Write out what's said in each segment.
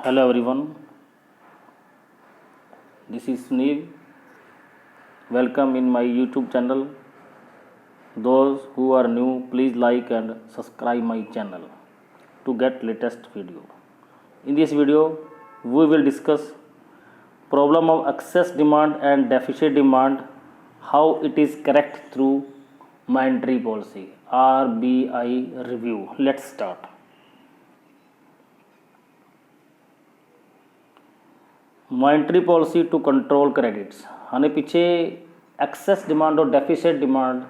Hello everyone, this is Sunil. Welcome in my YouTube channel. Those who are new, please like and subscribe my channel to get latest video. In this video, we will discuss problem of excess demand and deficit demand, how it is correct through monetary policy, RBI review. Let's start. Monetary policy to control credits, हमने पीछे excess demand और deficit demand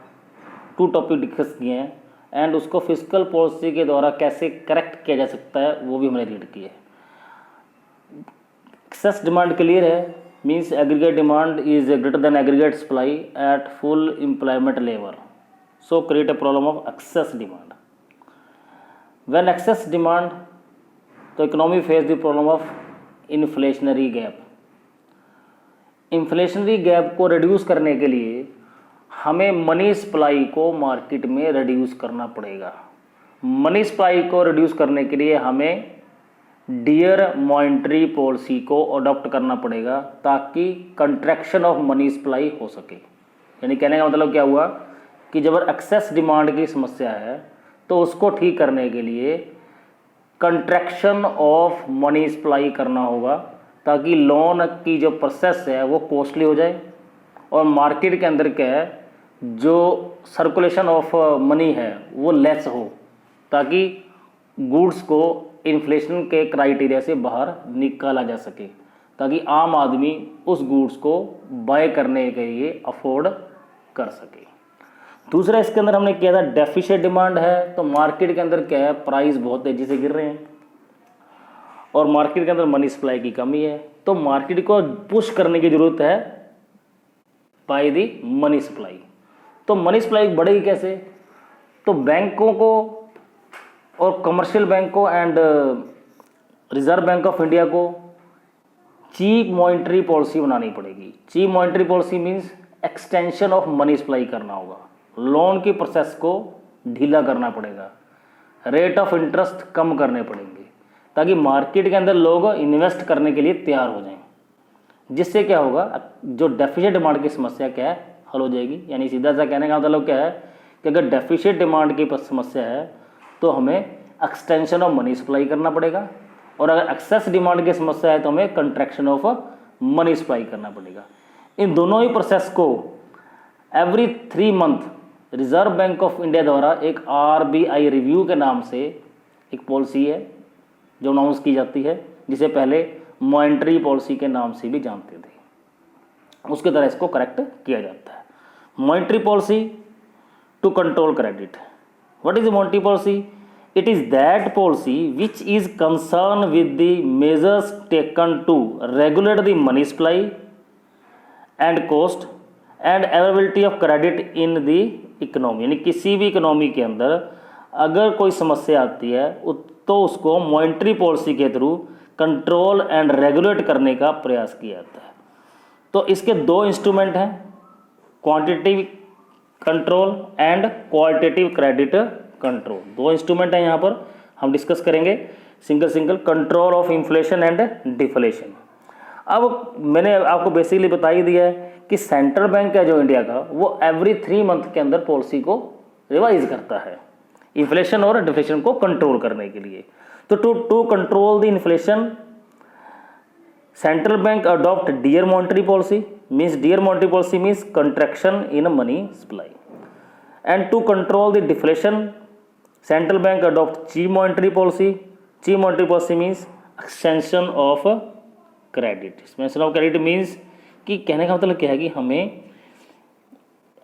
to topic discuss किए हैं and उसको fiscal policy के द्वारा कैसे correct किया जा सकता है वो भी हमने रीड किए. एक्सेस डिमांड क्लियर है, means aggregate demand is greater than aggregate supply at full employment level, so create a problem of excess demand. When excess demand, तो economy face the problem of inflationary gap. Inflationary gap को reduce करने के लिए हमें money supply को market में reduce करना पड़ेगा. मनी सप्लाई को रिड्यूस करने के लिए हमें डियर मॉनेटरी पॉलिसी को अडॉप्ट करना पड़ेगा ताकि कंट्रैक्शन ऑफ मनी सप्लाई हो सके. यानी कहने का मतलब क्या हुआ कि जब एक्सेस डिमांड की समस्या है तो उसको ठीक करने के लिए कंट्रैक्शन ऑफ मनी सप्लाई करना होगा ताकि लोन की जो प्रोसेस है वो कॉस्टली हो जाए और मार्केट के अंदर क्या है जो सर्कुलेशन ऑफ मनी है वो लेस हो, ताकि गुड्स को इन्फ्लेशन के क्राइटेरिया से बाहर निकाला जा सके, ताकि आम आदमी उस गुड्स को बाय करने के लिए अफोर्ड कर सके. दूसरा इसके अंदर हमने किया था डेफिसिट डिमांड है, तो मार्केट के अंदर क्या है प्राइस बहुत तेजी से गिर रहे हैं और मार्केट के अंदर मनी सप्लाई की कमी है, तो मार्केट को पुश करने की जरूरत है बाय दी मनी सप्लाई. तो मनी सप्लाई बढ़ेगी कैसे, तो बैंकों को और कमर्शियल बैंकों and reserve bank of India को चीप मॉनेटरी पॉलिसी बनानी पड़ेगी. Cheap monetary policy means extension of money supply करना होगा, लोन की प्रोसेस को ढीला करना पड़ेगा, रेट ऑफ इंटरेस्ट कम करने पड़ेंगे ताकि मार्केट के अंदर लोग इन्वेस्ट करने के लिए तैयार हो जाएं. जिससे क्या होगा, जो डेफिसिट डिमांड की समस्या क्या है हल हो जाएगी. यानी सीधा सा कहने का मतलब क्या है कि अगर डेफिसिट डिमांड की समस्या है तो हमें एक्सटेंशन ऑफ मनी सप्लाई करना पड़ेगा, और अगर एक्सेस डिमांड की समस्या है तो हमें कंट्रैक्शन ऑफ मनी सप्लाई करना पड़ेगा. इन दोनों ही प्रोसेस को every 3 month reserve bank of India द्वारा एक RBI रिव्यू के नाम से एक पॉलिसी है जो अनाउंस की जाती है, जिसे पहले मॉनेटरी पॉलिसी के नाम से भी जानते थे, उसके तरह इसको करेक्ट किया जाता है. Monetary policy to control credit. What is monetary policy? It is that policy which is concern with the measures taken to regulate the money supply and cost and availability of credit in the economy. यानी किसी भी economy के अंदर अगर कोई समस्या आती है तो उसको मॉनेटरी पॉलिसी के थ्रू कंट्रोल एंड रेगुलेट करने का प्रयास किया जाता है. तो इसके 2 इंस्ट्रूमेंट हैं, quantitative control and qualitative credit control. 2 instrument हैं यहाँ पर, हम डिस्कस करेंगे single control of inflation and deflation. अब मैंने आपको बेसिकली बता ही दिया है कि सेंट्रल बैंक है जो इंडिया का, वो एवरी 3 मंथ के अंदर पॉलिसी को रिवाइज करता है इन्फ्लेशन और डिफ्लेशन को कंट्रोल करने के लिए. तो to control the inflation central bank adopt dear monetary policy, means dear monetary policy means contraction in money supply. And to control the deflation central bank adopt cheap monetary policy. Cheap monetary policy means extension of credit. Extension of credit means कि कहने का मतलब क्या है कि हमें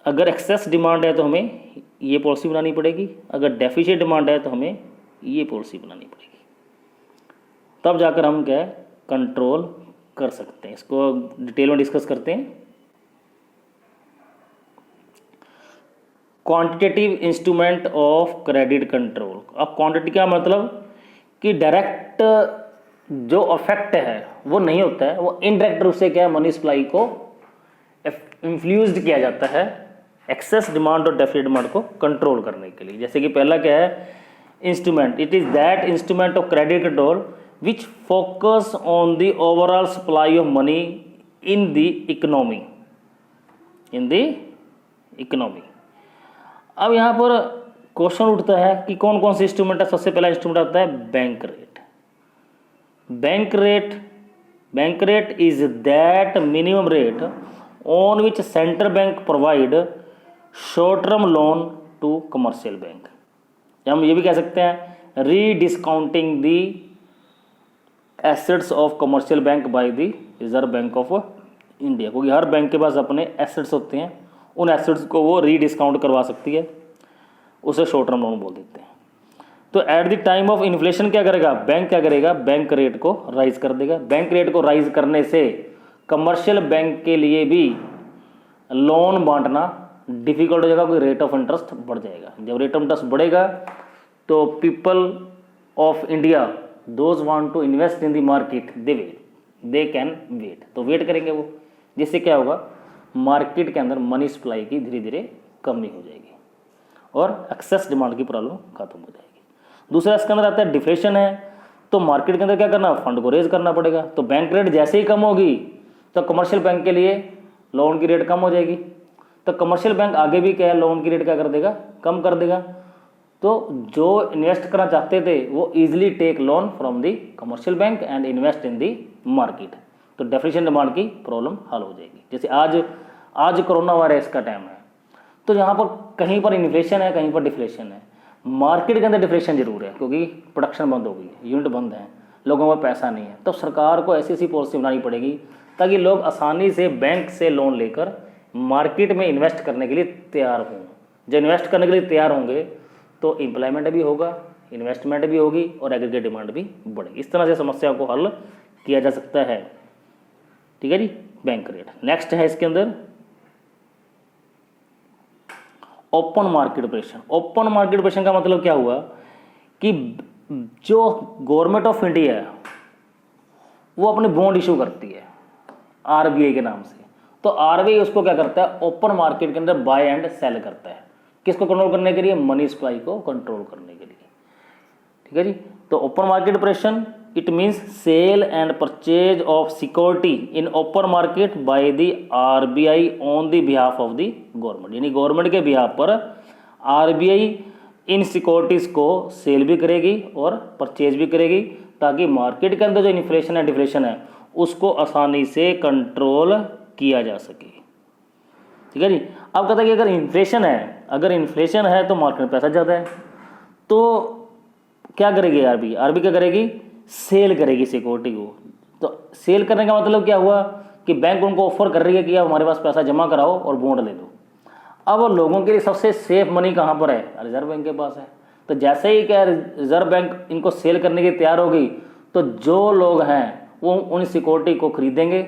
अगर excess demand है तो हमें ये पॉलिसी बनानी पड़ेगी, अगर डेफिसिट डिमांड है तो हमें ये पॉलिसी बनानी पड़ेगी, तब जाकर हम क्या है कंट्रोल कर सकते हैं. इसको डिटेल में डिस्कस करते हैं. Quantitative instrument of credit control. अब क्वांटिटी का मतलब कि डायरेक्ट जो इफेक्ट है वो नहीं होता है, वो इनडायरेक्ट रूप से क्या है मनी सप्लाई को इन्फ्लुएंस्ड किया जाता है एक्सेस डिमांड और डेफिसिट डिमांड को कंट्रोल करने के लिए. जैसे कि पहला क्या है instrument, it is that instrument of credit control which focus on the overall supply of money in the economy, अब यहाँ पर क्वेश्चन उठता है कि कौन कौन से इंस्ट्रूमेंट है। सबसे पहला इंस्ट्रूमेंट आता है bank rate. Bank rate is that minimum rate on which central bank provide short term loan to commercial bank. हम ये भी कह सकते हैं rediscounting the assets of commercial bank by the reserve bank of India, क्योंकि हर bank के पास अपने एसेट्स होते हैं, उन एसेट्स को वो रीडिस्काउंट करवा सकती है, उसे शॉर्ट टर्म लोन बोल देते हैं। तो eight the time of inflation क्या करेगा बैंक, क्या करेगा बैंक रेट को राइज कर देगा। बैंक रेट को राइज करने से कमर्शियल बैंक के लिए भी लोन बांटना डिफिकल्ट हो जाएगा, कोई रेट ऑफ इंटरेस्ट बढ़ जाएगा। जब रेट ऑफ इंटरेस्ट बढ़ेगा तो people of India those want to invest in the market they can wait, तो वेट करेंगे वो, जिससे क्या होगा मार्केट के अंदर मनी सप्लाई की धीरे धीरे कमी हो जाएगी और एक्सेस डिमांड की प्रॉब्लम खत्म हो जाएगी। दूसरा इसके अंदर आता है डिफ्लेशन है, तो मार्केट के अंदर क्या करना, फंड को रेज करना पड़ेगा। तो बैंक रेट जैसे ही कम होगी तो कमर्शियल बैंक के लिए लोन की रेट कम हो जाएगी, तो कमर्शियल बैंक आगे भी क्या है लोन की रेट क्या कर देगा, कम कर देगा। तो जो इन्वेस्ट करना चाहते थे वो easily take loan from the commercial bank and invest in the market, तो डेफिनेशन डिमांड की प्रॉब्लम हल हो जाएगी। जैसे आज कोरोना वायरस का टाइम है, तो यहाँ पर कहीं पर इन्फ्लेशन है, कहीं पर डिफ्लेशन है। मार्केट के अंदर डिफ्लेशन जरूर है क्योंकि प्रोडक्शन बंद हो गई है, यूनिट बंद है, लोगों पर पैसा नहीं है, तो सरकार को ऐसी पॉलिसी बनानी पड़ेगी ताकि लोग आसानी से बैंक से लोन लेकर मार्केट में इन्वेस्ट करने के लिए तैयार हों। जब इन्वेस्ट करने के लिए तैयार होंगे तो एम्प्लॉयमेंट भी होगा, इन्वेस्टमेंट भी होगी और एग्रीगेट डिमांड भी बढ़ेगी। इस तरह से समस्या को हल किया जा सकता है। ठीक है जी, बैंक रेट। नेक्स्ट है इसके अंदर open market operation. Open market operation का मतलब क्या हुआ कि जो गवर्नमेंट ऑफ इंडिया है वो अपने बॉन्ड इशू करती है आरबीआई के नाम से, तो आरबीआई उसको क्या करता है ओपन मार्केट के अंदर बाय एंड सेल करता है। किसको कंट्रोल करने के लिए, मनी सप्लाई को कंट्रोल करने के लिए। ठीक है जी, तो open market operation it means sale and purchase of security in open market by the RBI on the behalf of the government, यानी गवर्नमेंट के बिहाफ पर आरबीआई इन सिक्योरिटीज को सेल भी करेगी और परचेज भी करेगी ताकि मार्केट के अंदर जो इन्फ्लेशन है डिफ्लेशन है उसको आसानी से कंट्रोल किया जा सके। ठीक है जी, अब कहता है कि अगर इन्फ्लेशन है तो मार्केट में पैसा ज़्यादा है, तो क्या करेगी आरबी क्या करेगी, सेल करेगी सिक्योरिटी को। तो सेल करने का मतलब क्या हुआ कि बैंक उनको ऑफर कर रही है कि आप हमारे पास पैसा जमा कराओ और बॉन्ड ले लो। अब लोगों के लिए सबसे सेफ मनी कहाँ पर है, रिजर्व बैंक के पास है। तो जैसे ही क्या रिजर्व बैंक इनको सेल करने की तैयार होगी तो जो लोग हैं वो उन सिक्योरिटी को खरीदेंगे,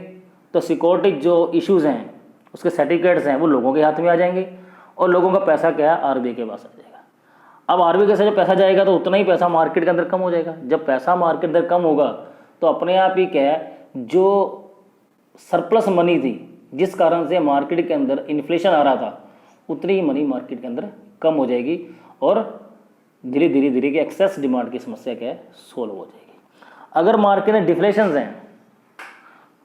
तो सिक्योरिटी जो इश्यूज़ हैं उसके सर्टिफिकेट्स हैं वो लोगों के हाथ में आ जाएंगे और लोगों का पैसा क्या है आरबीआई के पास आ जाएगा। अब आरबीआई के साथ जब पैसा जाएगा तो उतना ही पैसा मार्केट के अंदर कम हो जाएगा। जब पैसा मार्केट के अंदर कम होगा तो अपने आप ही क्या है जो सरप्लस मनी थी जिस कारण से मार्केट के अंदर इन्फ्लेशन आ रहा था उतनी ही मनी मार्केट के अंदर कम हो जाएगी और धीरे धीरे की एक्सेस डिमांड की समस्या क्या है सोल्व हो जाएगी। अगर मार्केट में डिफ्लेशन हैं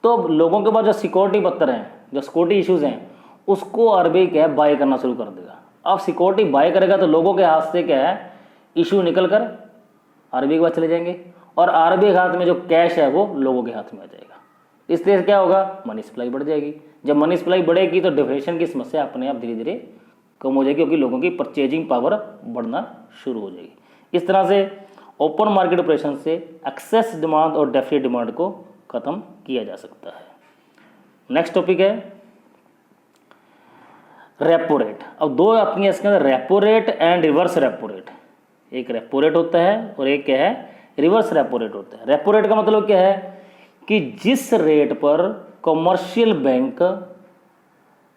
तो लोगों के पास जो सिक्योरिटी पत्तर हैं, जो सिक्योरिटी इश्यूज हैं उसको आरबीआई क्या है बाय करना शुरू कर देगा। अब सिक्योरिटी बाय करेगा तो लोगों के हाथ से क्या है इशू निकल कर आरबीआई के पास चले जाएंगे और आरबीआई के हाथ में जो कैश है वो लोगों के हाथ में आ जाएगा। इसलिए क्या होगा मनी सप्लाई बढ़ जाएगी। जब मनी सप्लाई बढ़ेगी तो डिफ्लेशन की समस्या अपने आप धीरे धीरे कम हो जाएगी क्योंकि लोगों की परचेजिंग पावर बढ़ना शुरू हो जाएगी। इस तरह से ओपन मार्केट ऑपरेशन से एक्सेस डिमांड और डेफिसिट डिमांड को खत्म किया जा सकता है। नेक्स्ट टॉपिक है रेपो रेट। अब दो आती हैं इसके अंदर, repo rate and reverse repo rate. एक रेपो रेट होता है और एक क्या है रिवर्स रेपो रेट होता है। रेपो रेट का मतलब क्या है कि जिस रेट पर कमर्शियल बैंक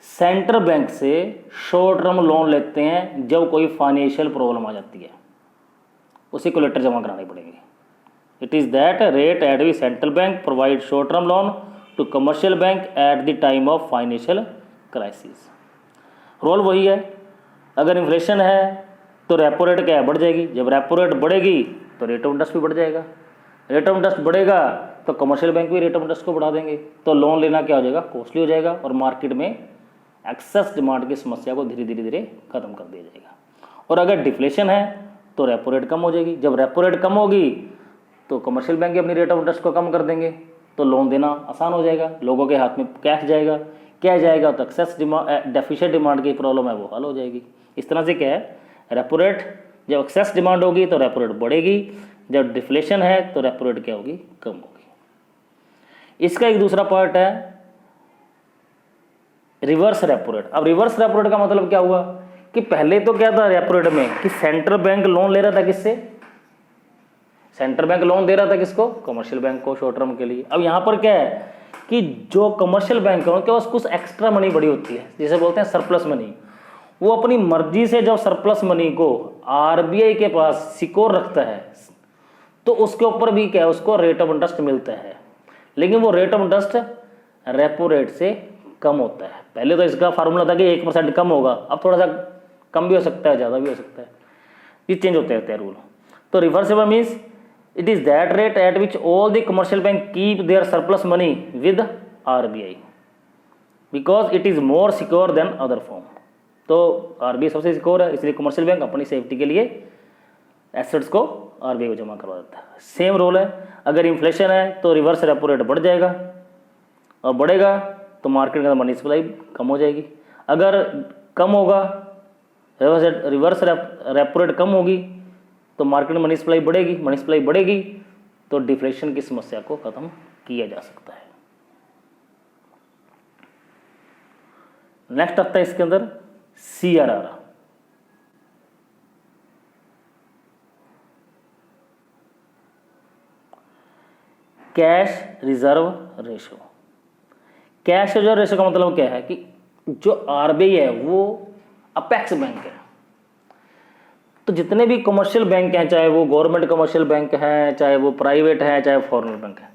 सेंट्रल बैंक से शॉर्ट टर्म लोन लेते हैं जब कोई फाइनेंशियल प्रॉब्लम आ जाती है उसी को लेटर जमा कराने पड़ेंगे। It is that rate at we central bank provide short term loan to commercial bank at the time of financial crisis. Role वही है, अगर इन्फ्लेशन है तो रेपो रेट क्या है बढ़ जाएगी, जब रेपो रेट बढ़ेगी तो रेट ऑफ इंटरेस्ट भी बढ़ जाएगा। रेट ऑफ इंटरेस्ट बढ़ेगा तो कमर्शियल बैंक भी रेट ऑफ इंटरेस्ट को बढ़ा देंगे, तो लोन लेना क्या हो जाएगा, कॉस्टली हो जाएगा और मार्केट में एक्सेस डिमांड की समस्या को धीरे धीरे धीरे खत्म कर दिया जाएगा। और अगर डिफ्लेशन है तो रेपो रेट कम हो जाएगी, जब रेपो रेट कम होगी तो कमर्शियल बैंक अपनी रेट ऑफ इंटरेस्ट को कम कर देंगे, तो लोन देना आसान हो जाएगा, लोगों के हाथ में कैश जाएगा, क्या जाएगा, तो एक्सेस डिमांड डेफिशिएंट डिमांड की प्रॉब्लम है वो हल हो जाएगी। इस तरह से क्या है, रेपो रेट जब एक्सेस डिमांड होगी तो रेपो रेट बढ़ेगी, जब डिफ्लेशन है तो रेपो रेट क्या होगी, कम होगी। इसका एक दूसरा पार्ट है रिवर्स रेपो रेट। अब रिवर्स रेपो रेट का मतलब क्या हुआ कि पहले तो क्या था रेपो रेट में कि सेंट्रल बैंक लोन ले रहा था, किससे, सेंट्रल बैंक लोन दे रहा था किसको, कमर्शियल बैंक को शॉर्ट टर्म के लिए। अब यहाँ पर क्या है कि जो कमर्शियल बैंक है उनके पास कुछ एक्स्ट्रा मनी बड़ी होती है, जिसे बोलते हैं सरप्लस मनी। वो अपनी मर्जी से जब सरप्लस मनी को आरबीआई के पास सिक्योर रखता है तो उसके ऊपर भी क्या है, उसको रेट ऑफ इंटरेस्ट मिलता है, लेकिन वो rate of interest repo rate से कम होता है। पहले तो इसका फार्मूला था कि 1% कम होगा, अब थोड़ा सा कम भी हो सकता है, ज़्यादा भी हो सकता है, ये चेंज होते रहते हैं रूल। तो reversible means it is that rate at which all the commercial bank keep their surplus money with RBI because it is more secure than other form। तो RBI सबसे सिक्योर है, इसलिए कमर्शियल बैंक अपनी safety के लिए assets को RBI को जमा करवा देता है। सेम रोल है, अगर इन्फ्लेशन है तो रिवर्स रेपो रेट बढ़ जाएगा और बढ़ेगा तो मार्केट के अंदर मनी सप्लाई कम हो जाएगी। अगर कम होगा, रिवर्स रेपो रेट कम होगी तो मार्केट में मनी सप्लाई बढ़ेगी, मनी सप्लाई बढ़ेगी तो डिफ्लेशन की समस्या को खत्म किया जा सकता है। नेक्स्ट आता है इसके अंदर CRR। Cash reserve ratio. Cash reserve ratio का मतलब क्या है कि जो आरबीआई है वो अपेक्स बैंक है, तो जितने भी कमर्शियल बैंक हैं, चाहे वो गवर्नमेंट कमर्शियल बैंक हैं, चाहे वो प्राइवेट हैं, चाहे फॉरेन बैंक है,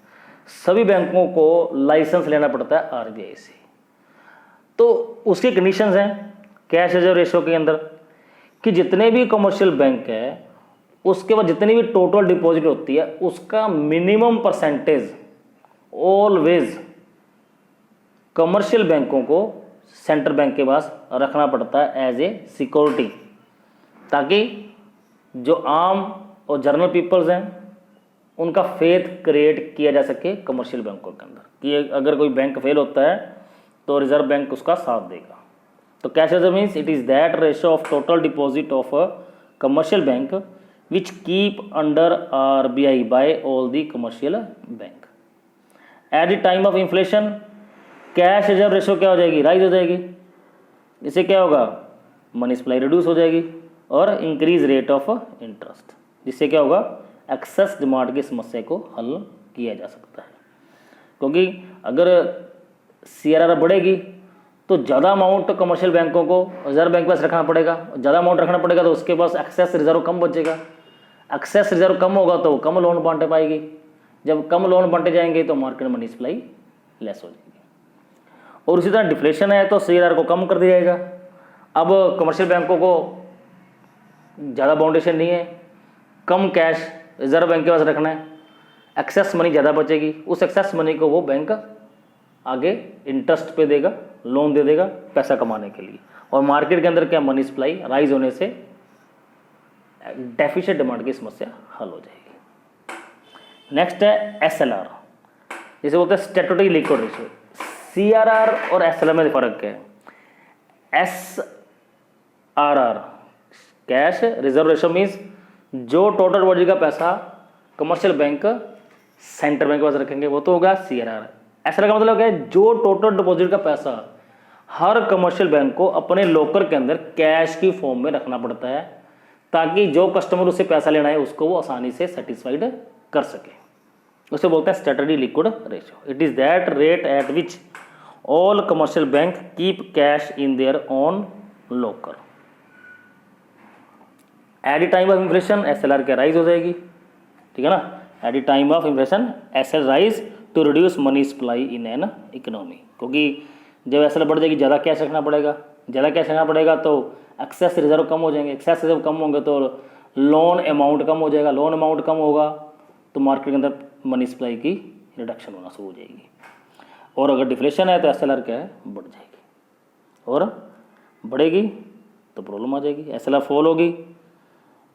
सभी बैंकों को लाइसेंस लेना पड़ता है आरबीआई से। तो उसके कंडीशंस हैं कैश रिजर्व रेशो के अंदर कि जितने भी कमर्शियल बैंक है उसके बाद जितनी भी टोटल डिपॉजिट होती है उसका मिनिमम परसेंटेज ऑलवेज कमर्शियल बैंकों को सेंट्रल बैंक के पास रखना पड़ता है एज ए सिक्योरिटी, ताकि जो आम और जनरल पीपल्स हैं उनका फेथ क्रिएट किया जा सके कमर्शियल बैंकों के अंदर कि अगर कोई बैंक फेल होता है तो रिजर्व बैंक उसका साथ देगा। तो cash reserve means it is that ratio of total deposit of a commercial bank which keep under RBI by all the commercial bank. At the time of inflation cash reserve ratio क्या हो जाएगी, rise हो जाएगी। इससे क्या होगा, money supply reduce हो जाएगी और इंक्रीज रेट ऑफ इंटरेस्ट, जिससे क्या होगा, एक्सेस डिमांड की समस्या को हल किया जा सकता है। क्योंकि अगर CRR बढ़ेगी तो ज़्यादा अमाउंट कमर्शियल बैंकों को रिजर्व बैंक के पास रखना पड़ेगा, ज़्यादा अमाउंट रखना पड़ेगा तो उसके पास एक्सेस रिजर्व कम बचेगा, एक्सेस रिजर्व कम होगा तो कम लोन बांटे पाएगी, जब कम लोन बांटे जाएंगे तो मार्केट मनी सप्लाई लेस हो जाएगी। और उसी तरह डिफ्लेशन है तो CRR को कम कर दिया जाएगा। अब कमर्शियल बैंकों को ज़्यादा बाउंडेशन नहीं है, कम कैश रिजर्व बैंक के पास रखना है, एक्सेस मनी ज़्यादा बचेगी, उस एक्सेस मनी को वो बैंक आगे इंटरेस्ट पे देगा, लोन दे देगा पैसा कमाने के लिए, और मार्केट के अंदर क्या, मनी सप्लाई राइज होने से डेफिशिएंट डिमांड की समस्या हल हो जाएगी। नेक्स्ट है SLR, जिसे बोलते हैं स्टैट्यूटरी लिक्विड रेशियो। CRR और SLR में फर्क क्या है। SRR cash reserve ratio means जो टोटल डिपॉजिट का पैसा कमर्शियल बैंक सेंट्रल बैंक के पास रखेंगे वो तो होगा CRR। SLR का मतलब क्या है, जो टोटल डिपॉजिट का पैसा हर कमर्शियल बैंक को अपने लॉकर के अंदर कैश की फॉर्म में रखना पड़ता है, ताकि जो कस्टमर उससे पैसा लेना है उसको वो आसानी से सेटिस्फाइड कर सके, उसे बोलते हैं statutory liquid ratio. It is that rate at which all commercial bank keep cash in their own locker. At the time of inflation SLR क्या राइज हो जाएगी, ठीक है ना। At the time of inflation SLR rise to reduce money supply in an economy, क्योंकि जब SLR बढ़ जाएगी ज़्यादा कैश रखना पड़ेगा, ज़्यादा कैश रखना पड़ेगा तो एक्सेस रिजर्व कम हो जाएंगे, एक्सेस रिजर्व कम होंगे तो लोन अमाउंट कम हो जाएगा, लोन अमाउंट कम होगा तो मार्केट के अंदर मनी सप्लाई की रिडक्शन होना शुरू हो जाएगी। और अगर डिफ्लेशन है तो एसएलआर क्या है, बढ़ जाएगी, और बढ़ेगी तो प्रॉब्लम आ जाएगी। एसएलआर फॉल होगी,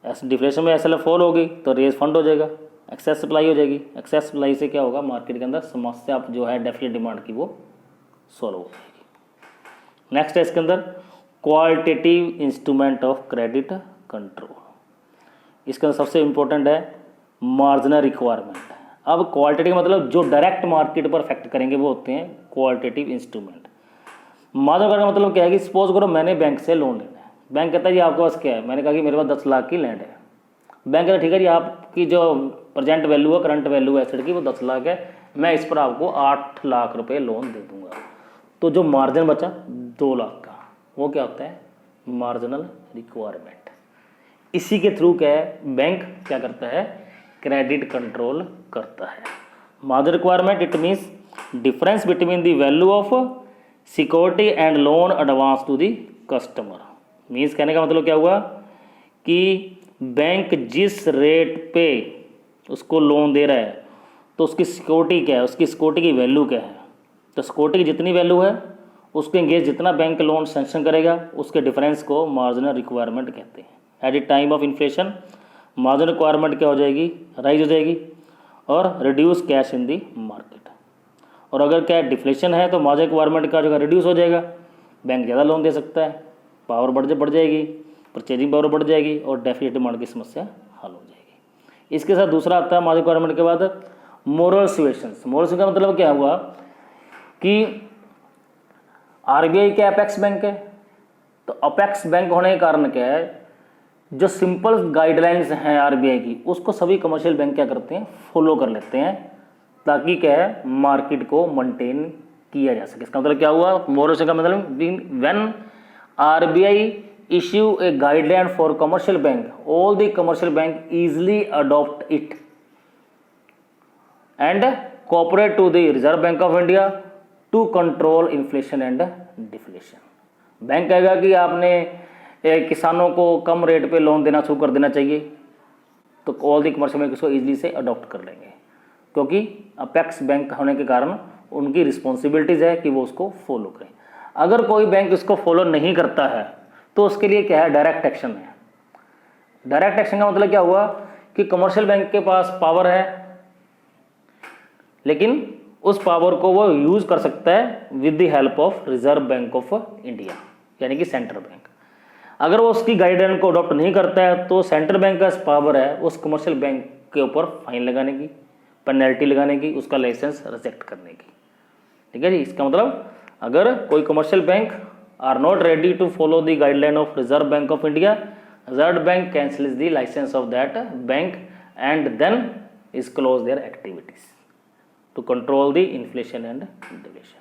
डिफ्लेशन में एसएलआर फॉल होगी तो रेज फंड हो जाएगा, एक्सेस सप्लाई हो जाएगी। एक्सेस सप्लाई से क्या होगा, मार्केट के अंदर समस्या जो है डेफिसिट डिमांड की वो सॉल्व हो जाएगी। नेक्स्ट है इसके अंदर qualitative instrument of credit control. इसके अंदर सबसे इंपॉर्टेंट है मार्जिनल रिक्वायरमेंट। अब क्वालिटेटिव मतलब जो डायरेक्ट मार्केट पर इफेक्ट करेंगे वो होते हैं क्वालिटेटिव इंस्ट्रूमेंट। मार्जिनल का मतलब क्या है कि सपोज करो मैंने बैंक से लोन लेना है, बैंक कहता है जी आपके पास क्या है, मैंने कहा कि मेरे पास 10 लाख की लैंड है। बैंक कहता है ठीक है जी आपकी जो प्रेजेंट वैल्यू है, करंट वैल्यू है एसेट की वो 10 लाख है, मैं इस पर आपको 8 लाख रुपए लोन दे दूंगा। तो जो मार्जिन बचा 2 लाख का वो क्या होता है, मार्जिनल रिक्वायरमेंट। इसी के थ्रू क्या है, बैंक क्या करता है, क्रेडिट कंट्रोल करता है। Margin requirement it means difference between the value of security and loan advance to the customer. Means कहने का मतलब क्या हुआ कि बैंक जिस रेट पे उसको लोन दे रहा है तो उसकी सिक्योरिटी क्या है, उसकी सिक्योरिटी की वैल्यू क्या है। तो सिक्योरिटी की जितनी वैल्यू है उसके एंगेज जितना बैंक लोन सेंक्शन करेगा उसके डिफरेंस को मार्जिनल रिक्वायरमेंट कहते हैं। Eight the time of inflation marginal requirement क्या हो जाएगी, राइज हो जाएगी, और reduce cash in the market. और अगर क्या डिफ्लेशन है तो मार्जिनल रिक्वायरमेंट का जो रिड्यूस हो जाएगा, बैंक ज़्यादा लोन दे सकता है, पावर बढ़ जाएगी, परचेजिंग पावर बढ़ जाएगी और डेफिसिट डिमांड की समस्या हल हो जाएगी। इसके साथ दूसरा आता है मार्जिनल रिक्वायरमेंट के बाद मोरल सिचुएशंस। मोरल सिचुएशन का मतलब क्या हुआ कि आरबीआई क्या अपेक्स बैंक है, तो अपेक्स बैंक होने के कारण क्या है, जो सिंपल गाइडलाइंस हैं आरबीआई की उसको सभी कमर्शियल बैंक क्या करते हैं, फॉलो कर लेते हैं, ताकि क्या है मार्केट को मेंटेन किया जा सके। इसका मतलब क्या हुआ, मोरल का मतलब when RBI issue a guideline for commercial bank all the commercial bank easily adopt it and cooperate to the reserve bank of India to control inflation and deflation. Bank कहेगा कि आपने किसानों को कम रेट पे loan देना शुरू कर देना चाहिए, तो ऑल दी कमर्शियल बैंक इसको ईजिली से अडॉप्ट कर लेंगे, क्योंकि अपेक्स बैंक होने के कारण उनकी रिस्पॉन्सिबिलिटीज़ है कि वो उसको फॉलो करें। अगर कोई बैंक इसको फॉलो नहीं करता है तो उसके लिए क्या है, डायरेक्ट एक्शन है। डायरेक्ट एक्शन का मतलब क्या हुआ कि कमर्शियल बैंक के पास पावर है, लेकिन उस पावर को वो यूज कर सकता है with the help of Reserve bank of India, यानी कि सेंट्रल बैंक। अगर वो उसकी गाइडलाइन को अडॉप्ट नहीं करता है तो सेंट्रल बैंक का पावर है उस कमर्शियल बैंक के ऊपर फाइन लगाने की, पेनल्टी लगाने की, उसका लाइसेंस रिजेक्ट करने की। ठीक है जी। इसका मतलब अगर कोई commercial bank are not ready to follow the guideline of Reserve bank of India, Reserve Bank cancels the licence of that bank and then is close their activities to control the inflation and deflation.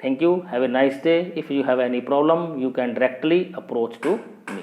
Thank you. Have a nice day. If you have any problem, you can directly approach to me.